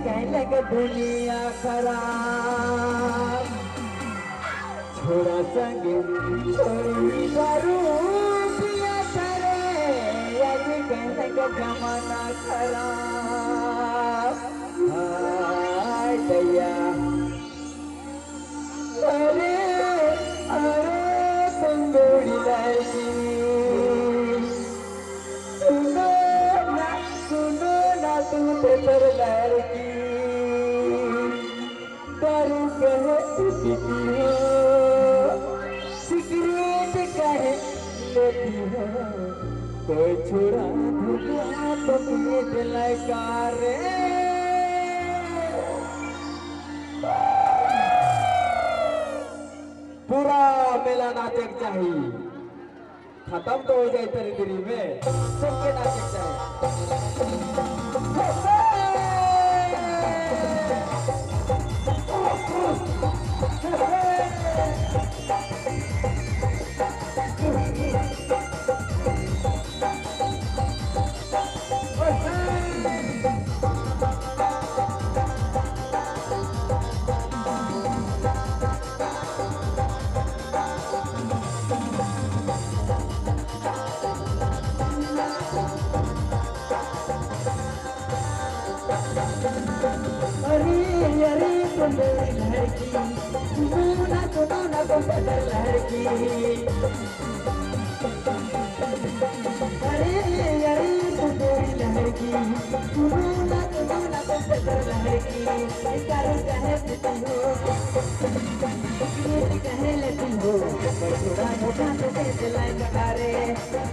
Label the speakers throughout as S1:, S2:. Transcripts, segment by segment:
S1: कहने का दुनिया खराब छोड़ा संग छोड़ी दारू पिया करे आज कहने का जमाना खराब हाय दैया अरे अरे तंदूरी लड़की सुनो ना तू तेरे लड़की दारू कहे पीती हो सिगरेट कहे लेती हो कोई छोरा धुआ तो पिए दिलाई रे पूरा मेला नाचक चाहिए खत्म तो हो जाए तेरी दिरी में सबके नाचक चाहिए अरे अरे सुंदर लड़की सुनो ना सुंदर लड़की अरे अरे सुंदर लड़की सुनो ना सुंदर लड़की तारू कहे पीती हो सिगरेट कहे लेती हो छोड़ा मोटा तो दिलाई रे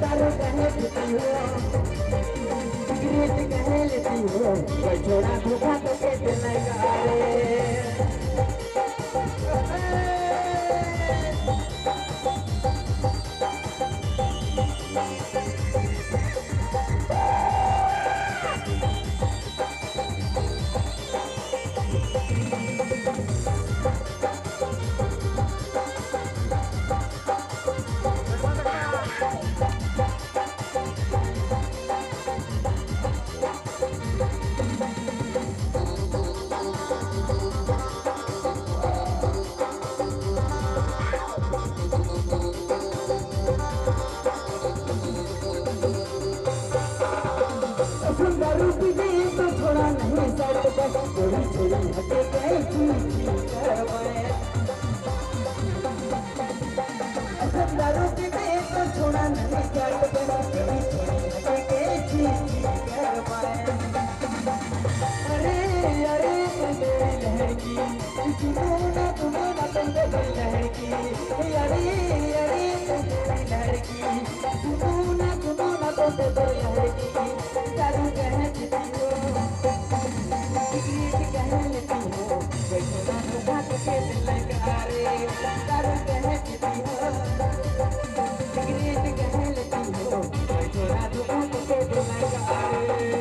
S1: तारू कहे पीती हो सिगरेट कहे लेती हो छोड़ा धोखा तो कैसे लगा रे दारू पी गई तो थोड़ा नहीं सट बस थोड़ी थोड़ी हटे गए दारू पी गई तो थोड़ा नहीं सट बस थोड़ी थोड़ी हटे गए अरे अरे लहरकी सुनो ना लहरकी अरे अरे लहरकी सुनो ना लहरकी दारू कहे पीती हो सिगरेट कहे लेती हो छोड़ा धोखा तो कैसे लगा रे दारू कहे पीती हो सिगरेट कहे लेती हो छोड़ा धोखा तो कैसे लगा रे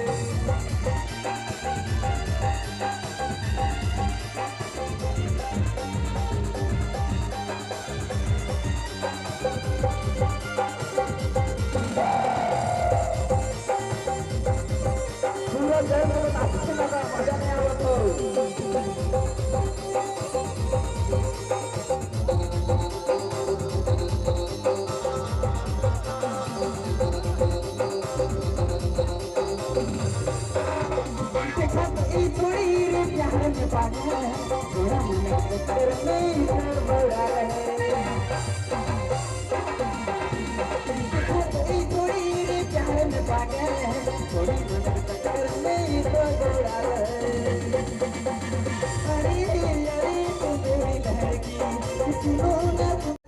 S1: मजा नहीं आवत हो थोड़ी रे प्यार में पागल है थोड़ा तेरे में बड़ा रहे थोड़ी रे प्यार में पागल है थोड़ी अरे अरे तू मेरी लड़की सुनो ना